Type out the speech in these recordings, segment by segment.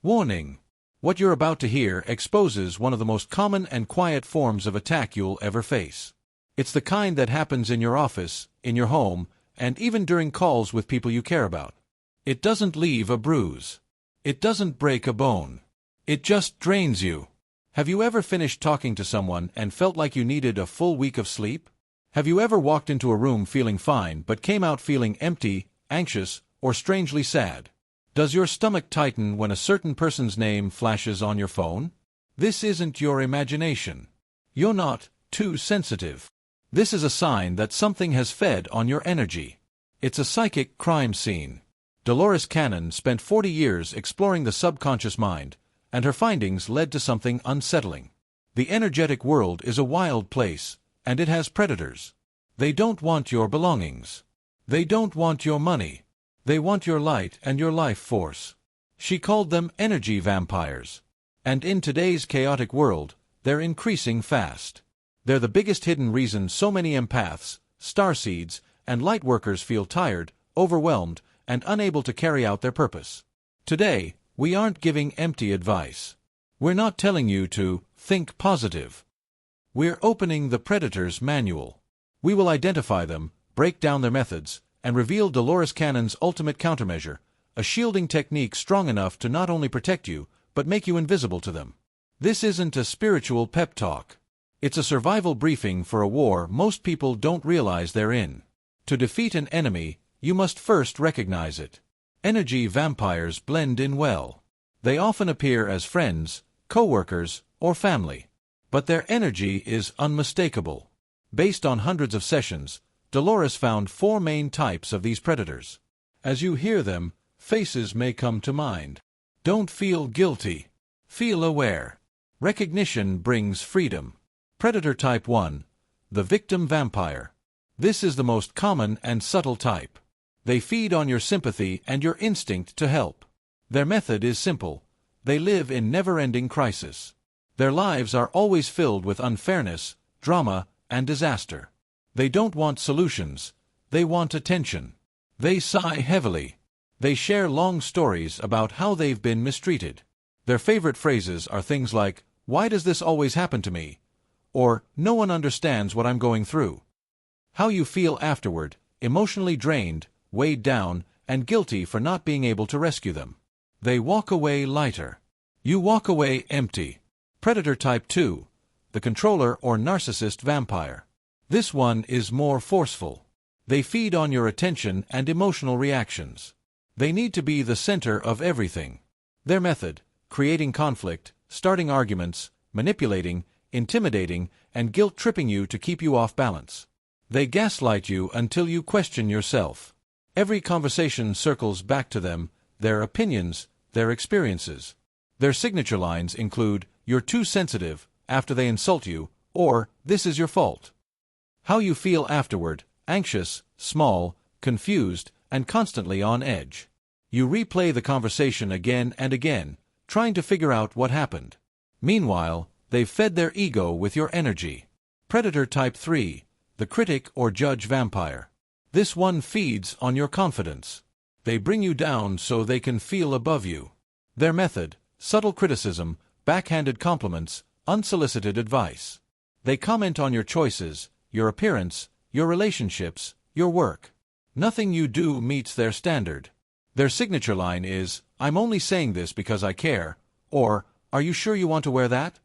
Warning! What you're about to hear exposes one of the most common and quiet forms of attack you'll ever face. It's the kind that happens in your office, in your home, and even during calls with people you care about. It doesn't leave a bruise. It doesn't break a bone. It just drains you. Have you ever finished talking to someone and felt like you needed a full week of sleep? Have you ever walked into a room feeling fine but came out feeling empty, anxious, or strangely sad? Does your stomach tighten when a certain person's name flashes on your phone? This isn't your imagination. You're not too sensitive. This is a sign that something has fed on your energy. It's a psychic crime scene. Dolores spent 40 years exploring the subconscious mind, and her findings led to something unsettling. The energetic world is a wild place, and it has predators. They don't want your belongings. They don't want your money. They want your light and your life force. She called them energy vampires. And in today's chaotic world, they're increasing fast. They're the biggest hidden reason so many empaths, starseeds, and lightworkers feel tired, overwhelmed, and unable to carry out their purpose. Today, we aren't giving empty advice. We're not telling you to think positive. We're opening the predator's manual. We will identify them, break down their methods, and reveal Dolores ultimate countermeasure, a shielding technique strong enough to not only protect you, but make you invisible to them. This isn't a spiritual pep talk. It's a survival briefing for a war most people don't realize they're in. To defeat an enemy, you must first recognize it. Energy vampires blend in well. They often appear as friends, co-workers, or family. But their energy is unmistakable. Based on hundreds of sessions, Dolores found 4 main types of these predators. As you hear them, faces may come to mind. Don't feel guilty. Feel aware. Recognition brings freedom. Predator Type 1. The victim vampire. This is the most common and subtle type. They feed on your sympathy and your instinct to help. Their method is simple. They live in never-ending crisis. Their lives are always filled with unfairness, drama, and disaster. They don't want solutions. They want attention. They sigh heavily. They share long stories about how they've been mistreated. Their favorite phrases are things like, "Why does this always happen to me?" Or, "No one understands what I'm going through." How you feel afterward, emotionally drained, weighed down, and guilty for not being able to rescue them. They walk away lighter. You walk away empty. Predator Type 2. The controller or narcissist vampire. This one is more forceful. They feed on your attention and emotional reactions. They need to be the center of everything. Their method: creating conflict, starting arguments, manipulating, intimidating, and guilt-tripping you to keep you off balance. They gaslight you until you question yourself. Every conversation circles back to them, their opinions, their experiences. Their signature lines include, "You're too sensitive," after they insult you, or, "This is your fault." How you feel afterward: anxious, small, confused, and constantly on edge. You replay the conversation again and again, trying to figure out what happened. Meanwhile, they've fed their ego with your energy. Predator Type 3. The critic or judge vampire. This one feeds on your confidence. They bring you down so they can feel above you. Their method: subtle criticism, backhanded compliments, unsolicited advice. They comment on your choices, your appearance, your relationships, your work. Nothing you do meets their standard. Their signature line is, "I'm only saying this because I care," or, "Are you sure you want to wear that?"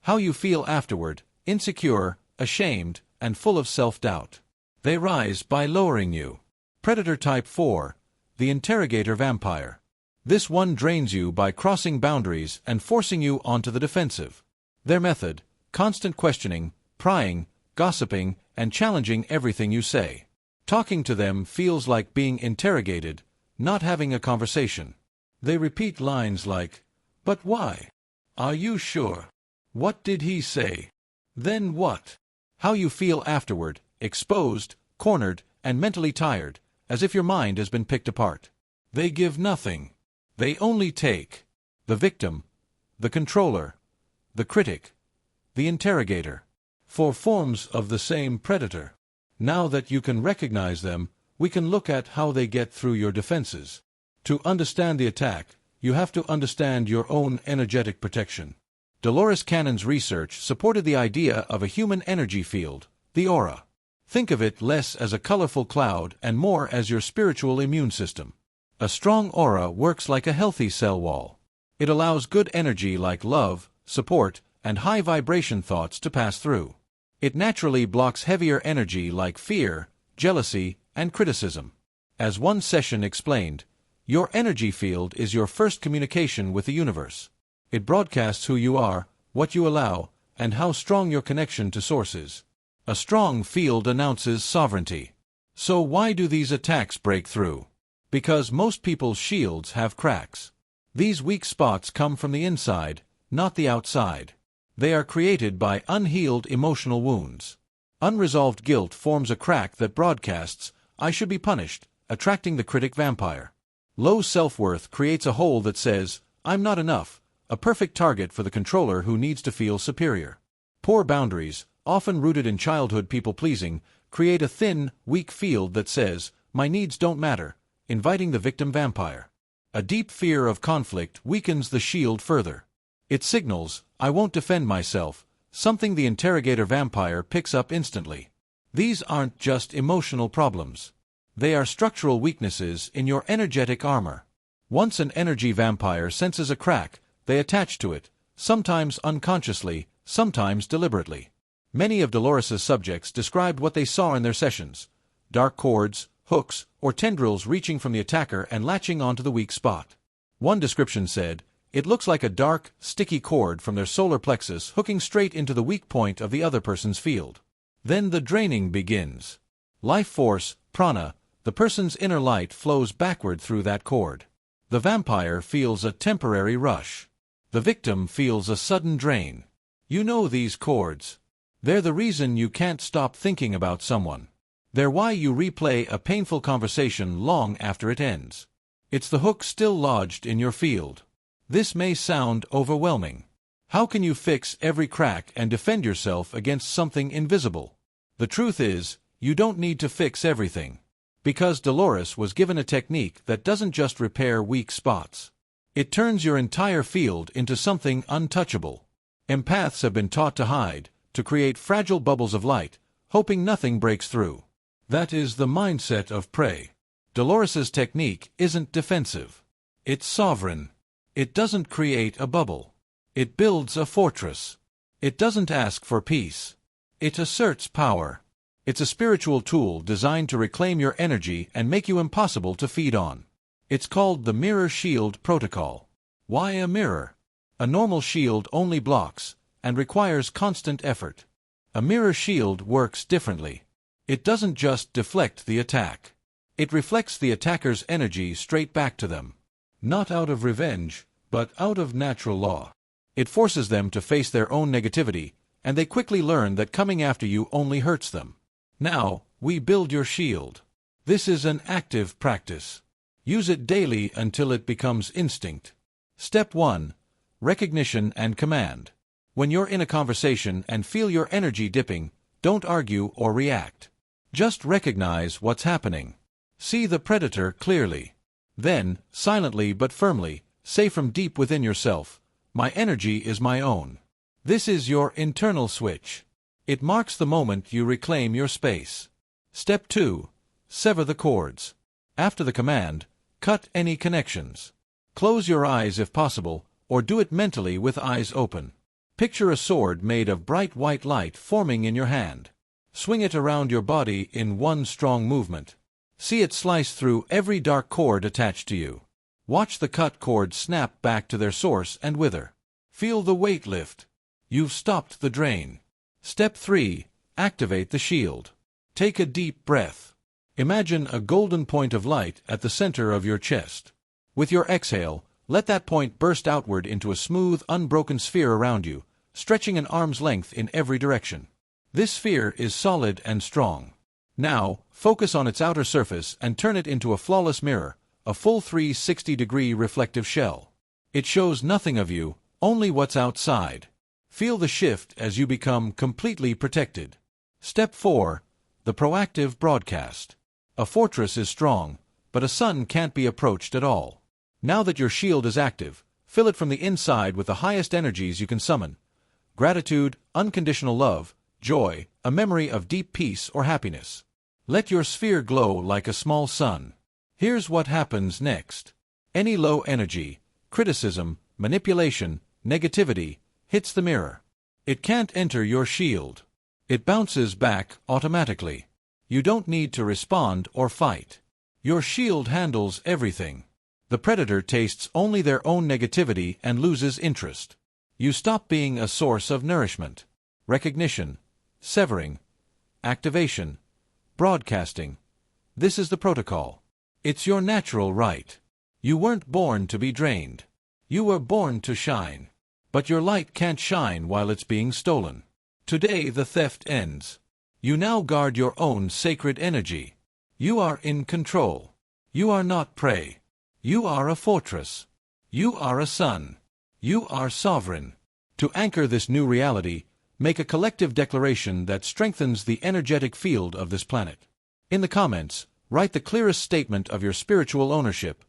How you feel afterward: insecure, ashamed, and full of self-doubt. They rise by lowering you. Predator Type 4. The interrogator vampire. This one drains you by crossing boundaries and forcing you onto the defensive. Their method: constant questioning, prying, gossiping, and challenging everything you say. Talking to them feels like being interrogated, not having a conversation. They repeat lines like, "But why? Are you sure? What did he say? Then what?" How you feel afterward: exposed, cornered, and mentally tired, as if your mind has been picked apart. They give nothing. They only take. The victim, the controller, the critic, the interrogator. 4 forms of the same predator. Now that you can recognize them, we can look at how they get through your defenses. To understand the attack, you have to understand your own energetic protection. Dolores Cannon's research supported the idea of a human energy field, the aura. Think of it less as a colorful cloud and more as your spiritual immune system. A strong aura works like a healthy cell wall. It allows good energy like love, support, and high-vibration thoughts to pass through. It naturally blocks heavier energy like fear, jealousy, and criticism. As one session explained, your energy field is your first communication with the universe. It broadcasts who you are, what you allow, and how strong your connection to source is. A strong field announces sovereignty. So why do these attacks break through? Because most people's shields have cracks. These weak spots come from the inside, not the outside. They are created by unhealed emotional wounds. Unresolved guilt forms a crack that broadcasts, "I should be punished," attracting the critic vampire. Low self-worth creates a hole that says, "I'm not enough," a perfect target for the controller who needs to feel superior. Poor boundaries, often rooted in childhood people-pleasing, create a thin, weak field that says, "My needs don't matter," inviting the victim vampire. A deep fear of conflict weakens the shield further. It signals, "I won't defend myself," something the interrogator vampire picks up instantly. These aren't just emotional problems. They are structural weaknesses in your energetic armor. Once an energy vampire senses a crack, they attach to it, sometimes unconsciously, sometimes deliberately. Many of Dolores' subjects described what they saw in their sessions: dark cords, hooks, or tendrils reaching from the attacker and latching onto the weak spot. One description said, "It looks like a dark, sticky cord from their solar plexus hooking straight into the weak point of the other person's field." Then the draining begins. Life force, prana, the person's inner light flows backward through that cord. The vampire feels a temporary rush. The victim feels a sudden drain. You know these cords. They're the reason you can't stop thinking about someone. They're why you replay a painful conversation long after it ends. It's the hook still lodged in your field. This may sound overwhelming. How can you fix every crack and defend yourself against something invisible? The truth is, you don't need to fix everything. Because Dolores was given a technique that doesn't just repair weak spots. It turns your entire field into something untouchable. Empaths have been taught to hide, to create fragile bubbles of light, hoping nothing breaks through. That is the mindset of prey. Dolores' technique isn't defensive. It's sovereign. It doesn't create a bubble. It builds a fortress. It doesn't ask for peace. It asserts power. It's a spiritual tool designed to reclaim your energy and make you impossible to feed on. It's called the Mirror Shield Protocol. Why a mirror? A normal shield only blocks, and requires constant effort. A mirror shield works differently. It doesn't just deflect the attack. It reflects the attacker's energy straight back to them. Not out of revenge, but out of natural law. It forces them to face their own negativity, and they quickly learn that coming after you only hurts them. Now, we build your shield. This is an active practice. Use it daily until it becomes instinct. Step 1. Recognition and command. When you're in a conversation and feel your energy dipping, don't argue or react. Just recognize what's happening. See the predator clearly. Then, silently but firmly, say from deep within yourself, "My energy is my own." This is your internal switch. It marks the moment you reclaim your space. Step 2. Sever the cords. After the command, cut any connections. Close your eyes if possible, or do it mentally with eyes open. Picture a sword made of bright white light forming in your hand. Swing it around your body in one strong movement. See it slice through every dark cord attached to you. Watch the cut cords snap back to their source and wither. Feel the weight lift. You've stopped the drain. Step 3. Activate the shield. Take a deep breath. Imagine a golden point of light at the center of your chest. With your exhale, let that point burst outward into a smooth, unbroken sphere around you, stretching an arm's length in every direction. This sphere is solid and strong. Now, focus on its outer surface and turn it into a flawless mirror, a full 360-degree reflective shell. It shows nothing of you, only what's outside. Feel the shift as you become completely protected. Step 4. The proactive broadcast. A fortress is strong, but a sun can't be approached at all. Now that your shield is active, fill it from the inside with the highest energies you can summon. Gratitude, unconditional love, joy, a memory of deep peace or happiness. Let your sphere glow like a small sun. Here's what happens next. Any low energy, criticism, manipulation, negativity, hits the mirror. It can't enter your shield. It bounces back automatically. You don't need to respond or fight. Your shield handles everything. The predator tastes only their own negativity and loses interest. You stop being a source of nourishment. Recognition, severing, activation, broadcasting. This is the protocol. It's your natural right. You weren't born to be drained. You were born to shine. But your light can't shine while it's being stolen. Today the theft ends. You now guard your own sacred energy. You are in control. You are not prey. You are a fortress. You are a sun. You are sovereign. To anchor this new reality, make a collective declaration that strengthens the energetic field of this planet. In the comments, write the clearest statement of your spiritual ownership.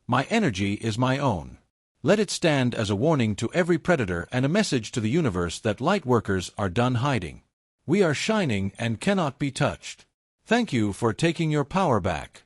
My energy is my own. Let it stand as a warning to every predator and a message to the universe that light workers are done hiding. We are shining and cannot be touched. Thank you for taking your power back.